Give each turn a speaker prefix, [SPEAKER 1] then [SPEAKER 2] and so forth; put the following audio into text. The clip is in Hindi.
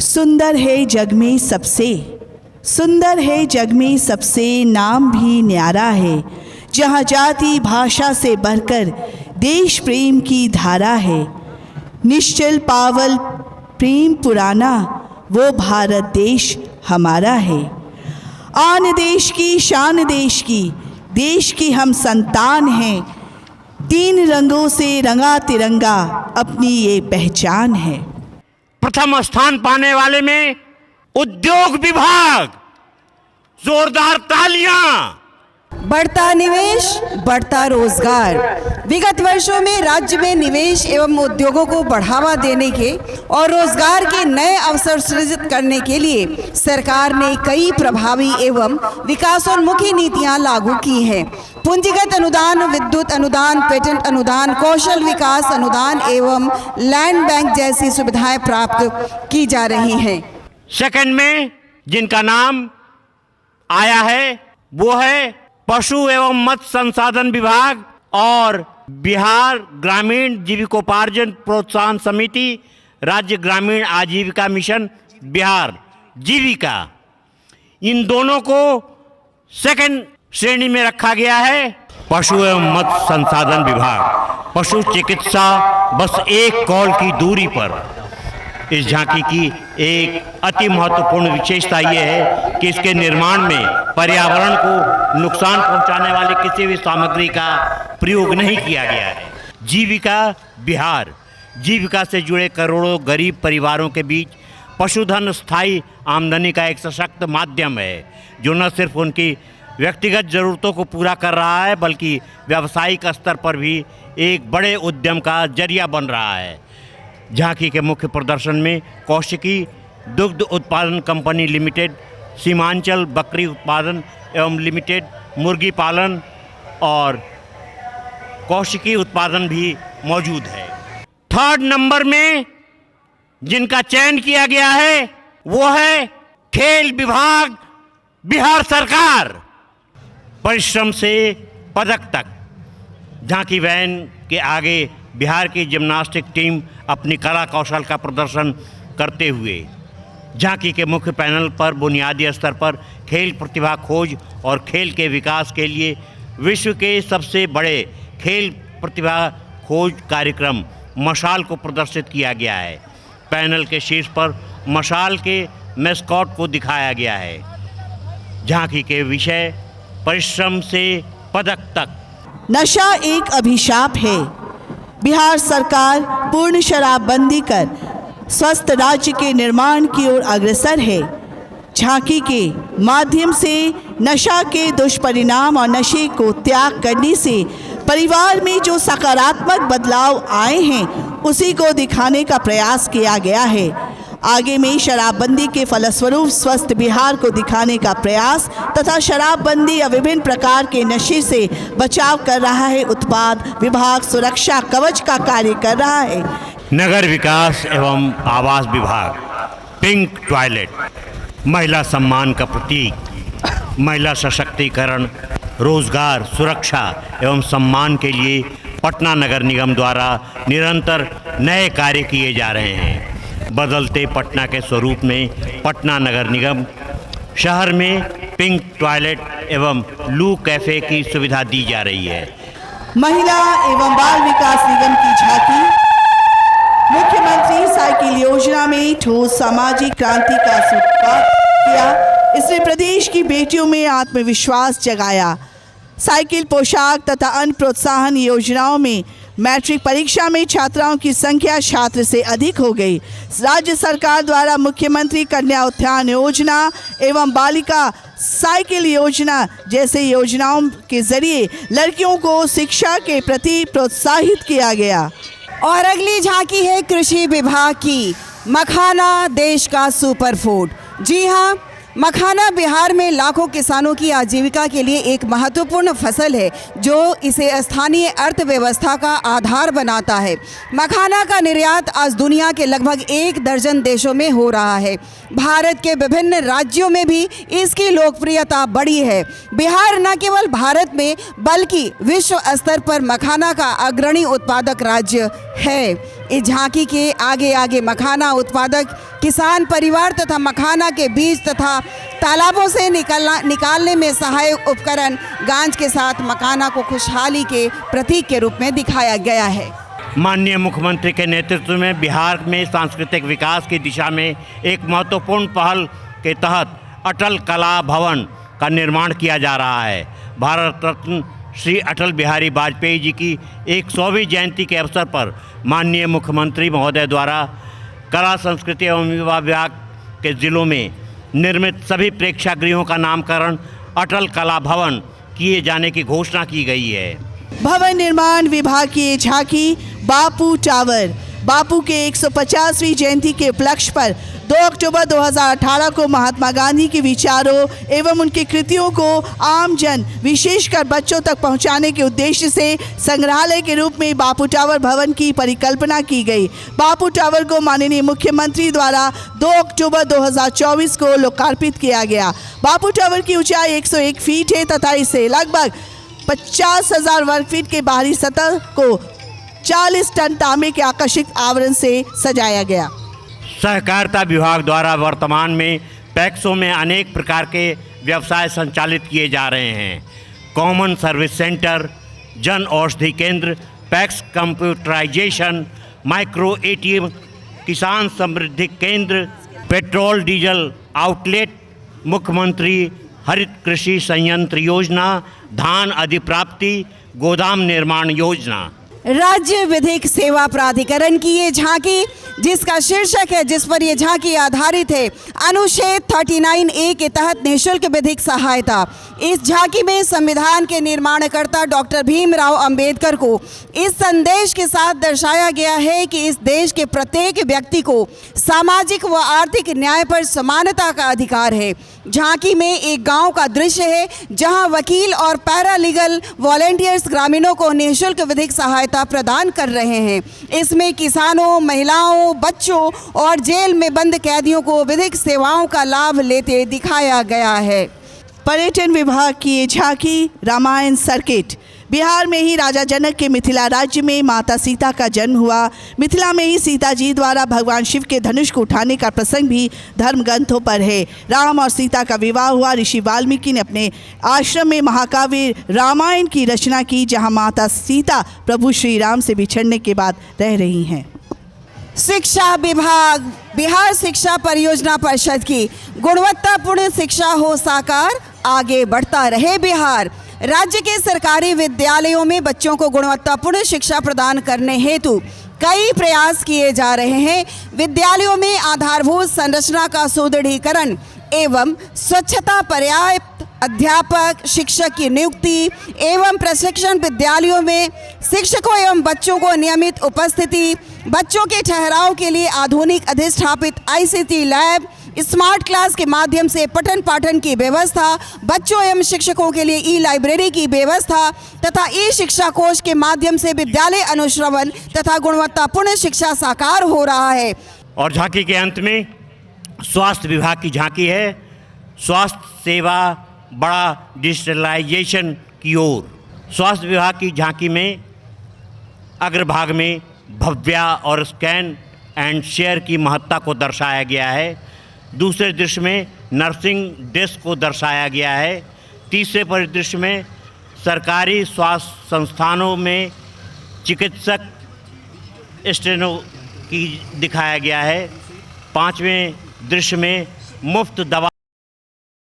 [SPEAKER 1] सुंदर है जग में सबसे, सुंदर है जग में सबसे, नाम भी न्यारा है। जहाँ जाति भाषा से बढ़कर देश प्रेम की धारा है। निश्चल पावल प्रेम पुराना, वो भारत देश हमारा है। आन देश की शान देश की हम संतान हैं। तीन रंगों से रंगा तिरंगा, अपनी ये पहचान है।
[SPEAKER 2] प्रथम स्थान पाने वाले में उद्योग विभाग, जोरदार तालियां।
[SPEAKER 3] बढ़ता निवेश, बढ़ता रोजगार। विगत वर्षों में राज्य में निवेश एवं उद्योगों को बढ़ावा देने के और रोजगार के नए अवसर सृजित करने के लिए सरकार ने कई प्रभावी एवं विकासोन्मुखी नीतियां लागू की हैं। पूंजीगत अनुदान, विद्युत अनुदान, पेटेंट अनुदान, कौशल विकास अनुदान एवं लैंड बैंक जैसी सुविधाएं प्राप्त की जा रही हैं।
[SPEAKER 2] सेकंड में जिनका नाम आया है वो है पशु एवं मत्स्य संसाधन विभाग और बिहार ग्रामीण जीविकोपार्जन प्रोत्साहन समिति, राज्य ग्रामीण आजीविका मिशन बिहार जीविका। इन दोनों को सेकंड श्रेणी में रखा गया है। पशु एवं मत्स्य संसाधन विभाग, पशु चिकित्सा बस एक कॉल की दूरी पर। इस झांकी की एक अति महत्वपूर्ण विशेषता ये है कि इसके निर्माण में पर्यावरण को नुकसान पहुंचाने वाली किसी भी सामग्री का प्रयोग नहीं किया गया है। जीविका बिहार, जीविका से जुड़े करोड़ों गरीब परिवारों के बीच पशुधन स्थायी आमदनी का एक सशक्त माध्यम है, जो न सिर्फ उनकी व्यक्तिगत ज़रूरतों को पूरा कर रहा है बल्कि व्यावसायिक स्तर पर भी एक बड़े उद्यम का जरिया बन रहा है। झांकी के मुख्य प्रदर्शन में कौशिकी दुग्ध उत्पादन कंपनी लिमिटेड, सीमांचल बकरी उत्पादन एवं लिमिटेड, मुर्गी पालन और कौशिकी उत्पादन भी मौजूद है। थर्ड नंबर में जिनका चयन किया गया है वो है खेल विभाग बिहार सरकार। परिश्रम से पदक तक झांकी वैन के आगे बिहार की जिम्नास्टिक टीम अपनी कला कौशल का प्रदर्शन करते हुए झांकी के मुख्य पैनल पर बुनियादी स्तर पर खेल प्रतिभा खोज और खेल के विकास के लिए विश्व के सबसे बड़े खेल प्रतिभा खोज कार्यक्रम मशाल को प्रदर्शित किया गया है। पैनल के शीर्ष पर मशाल के मैस्कॉट को दिखाया गया है। झांकी के विषय परिश्रम से पदक तक।
[SPEAKER 1] नशा एक अभिशाप है। बिहार सरकार पूर्ण शराबबंदी कर स्वस्थ राज्य के निर्माण की ओर अग्रसर है। झांकी के माध्यम से नशा के दुष्परिणाम और नशे को त्याग करने से परिवार में जो सकारात्मक बदलाव आए हैं उसी को दिखाने का प्रयास किया गया है। आगे में शराबबंदी के फलस्वरूप स्वस्थ बिहार को दिखाने का प्रयास तथा शराबबंदी या विभिन्न प्रकार के नशे से बचाव कर रहा है उत्पाद विभाग सुरक्षा कवच का कार्य कर रहा है।
[SPEAKER 2] नगर विकास एवं आवास विभाग, पिंक टॉयलेट, महिला सम्मान का प्रतीक, महिला सशक्तिकरण, रोजगार, सुरक्षा एवं सम्मान के लिए पटना नगर निगम द्वारा निरंतर नए कार्य किए जा रहे हैं। बदलते पटना के स्वरूप में पटना नगर निगम शहर में पिंक टॉयलेट एवं लू कैफे की सुविधा दी जा रही है।
[SPEAKER 1] महिला एवं बाल विकास निगम की झांकी मुख्यमंत्री साइकिल योजना में ठोस सामाजिक क्रांति का सूत्रपात किया। इसने प्रदेश की बेटियों में आत्मविश्वास जगाया। साइकिल, पोशाक तथा अन्य प्रोत्साहन योजनाओं में मैट्रिक परीक्षा में छात्राओं की संख्या छात्र से अधिक हो गई। राज्य सरकार द्वारा मुख्यमंत्री कन्या उत्थान योजना एवं बालिका साइकिल योजना जैसे योजनाओं के जरिए लड़कियों को शिक्षा के प्रति प्रोत्साहित किया गया।
[SPEAKER 3] और अगली झांकी है कृषि विभाग की। मखाना देश का सुपरफूड। जी हाँ, मखाना बिहार में लाखों किसानों की आजीविका के लिए एक महत्वपूर्ण फसल है जो इसे स्थानीय अर्थव्यवस्था का आधार बनाता है। मखाना का निर्यात आज दुनिया के लगभग 1 दर्जन देशों में हो रहा है। भारत के विभिन्न राज्यों में भी इसकी लोकप्रियता बढ़ी है। बिहार न केवल भारत में बल्कि विश्व स्तर पर मखाना का अग्रणी उत्पादक राज्य है। इस झांकी के आगे आगे मखाना उत्पादक किसान परिवार तथा मखाना के बीज तथा तालाबों से निकालने में सहायक उपकरण गांज के साथ मखाना को खुशहाली के प्रतीक के रूप में दिखाया गया है।
[SPEAKER 2] माननीय मुख्यमंत्री के नेतृत्व में बिहार में सांस्कृतिक विकास की दिशा में एक महत्वपूर्ण पहल के तहत अटल कला भवन का निर्माण किया जा रहा है। भारत रत्न श्री अटल बिहारी वाजपेयी जी की 100वीं जयंती के अवसर पर माननीय मुख्यमंत्री महोदय द्वारा कला संस्कृति एवं युवा विभाग के जिलों में निर्मित सभी प्रेक्षागृहों का नामकरण अटल कला भवन किए जाने की घोषणा की गई है।
[SPEAKER 1] भवन निर्माण विभाग की ये झांकी बापू टावर बापू के 150वीं जयंती के उपलक्ष्य पर 2 अक्टूबर 2018 को महात्मा गांधी के विचारों एवं उनकी कृतियों को आम जन विशेषकर बच्चों तक पहुंचाने के उद्देश्य से संग्रहालय के रूप में बापू टावर भवन की परिकल्पना की गई। बापू टावर को माननीय मुख्यमंत्री द्वारा 2 अक्टूबर 2024 को लोकार्पित किया गया। बापू टावर की ऊंचाई 101 फीट है तथा इसे लगभग 50,000 वर्ग फीट के बाहरी सतह को 40 टन तांबे के आकर्षक आवरण से सजाया गया।
[SPEAKER 2] सहकारिता विभाग द्वारा वर्तमान में पैक्सों में अनेक प्रकार के व्यवसाय संचालित किए जा रहे हैं। Common service centre, Jan Aushadhi केंद्र, पैक्स कंप्यूटराइजेशन, माइक्रो एटीएम, किसान समृद्धि केंद्र, पेट्रोल डीजल आउटलेट, मुख्यमंत्री हरित कृषि संयंत्र योजना, धान अधिप्राप्ति, गोदाम निर्माण योजना।
[SPEAKER 3] राज्य विधिक सेवा प्राधिकरण की ये झांकी जिसका शीर्षक है, जिस पर ये झांकी आधारित है, अनुच्छेद 39A के तहत निःशुल्क विधिक सहायता। इस झांकी में संविधान के निर्माणकर्ता डॉक्टर भीमराव अंबेडकर को इस संदेश के साथ दर्शाया गया है कि इस देश के प्रत्येक व्यक्ति को सामाजिक व आर्थिक न्याय पर समानता का अधिकार है। झांकी में एक गांव का दृश्य है जहां वकील और पैरालीगल वॉलंटियर्स ग्रामीणों को निःशुल्क विधिक सहायता प्रदान कर रहे हैं। इसमें किसानों, महिलाओं, बच्चों और जेल में बंद कैदियों को विधिक सेवाओं का लाभ लेते दिखाया गया है।
[SPEAKER 1] पर्यटन विभाग की ये झांकी रामायण सर्किट। बिहार में ही राजा जनक के मिथिला राज्य में माता सीता का जन्म हुआ। मिथिला में ही सीता जी द्वारा भगवान शिव के धनुष को उठाने का प्रसंग भी धर्म ग्रंथों पर है। राम और सीता का विवाह हुआ। ऋषि वाल्मीकि ने अपने आश्रम में महाकाव्य रामायण की रचना की, जहां माता सीता प्रभु श्री राम से बिछड़ने के बाद रह रही हैं।
[SPEAKER 3] शिक्षा विभाग। बिहार शिक्षा परियोजना परिषद की गुणवत्तापूर्ण शिक्षा हो साकार, आगे बढ़ता रहे बिहार। राज्य के सरकारी विद्यालयों में बच्चों को गुणवत्तापूर्ण शिक्षा प्रदान करने हेतु कई प्रयास किए जा रहे हैं। विद्यालयों में आधारभूत संरचना का सुदृढ़ीकरण एवं स्वच्छता, पर्याप्त अध्यापक, शिक्षक की नियुक्ति एवं प्रशिक्षण, विद्यालयों में शिक्षकों एवं बच्चों को नियमित उपस्थिति, बच्चों के ठहराव के लिए आधुनिक अधिष्ठापित ICT लैब, स्मार्ट क्लास के माध्यम से पठन पाठन की व्यवस्था, बच्चों एवं शिक्षकों के लिए ई-लाइब्रेरी की व्यवस्था तथा ई-शिक्षा कोष के माध्यम से विद्यालय अनुश्रवण तथा गुणवत्तापूर्ण शिक्षा साकार हो रहा है।
[SPEAKER 2] और झांकी के अंत में स्वास्थ्य विभाग की झांकी है। स्वास्थ्य सेवा बड़ा डिजिटलाइजेशन की ओर। स्वास्थ्य विभाग की झांकी में अग्रभाग में भव्या और स्कैन एंड शेयर की महत्ता को दर्शाया गया है। दूसरे दृश्य में नर्सिंग डेस्क को दर्शाया गया है। तीसरे परिदृश्य में सरकारी स्वास्थ्य संस्थानों में चिकित्सक स्टेनो की दिखाया गया है। पांचवें दृश्य में मुफ्त दवा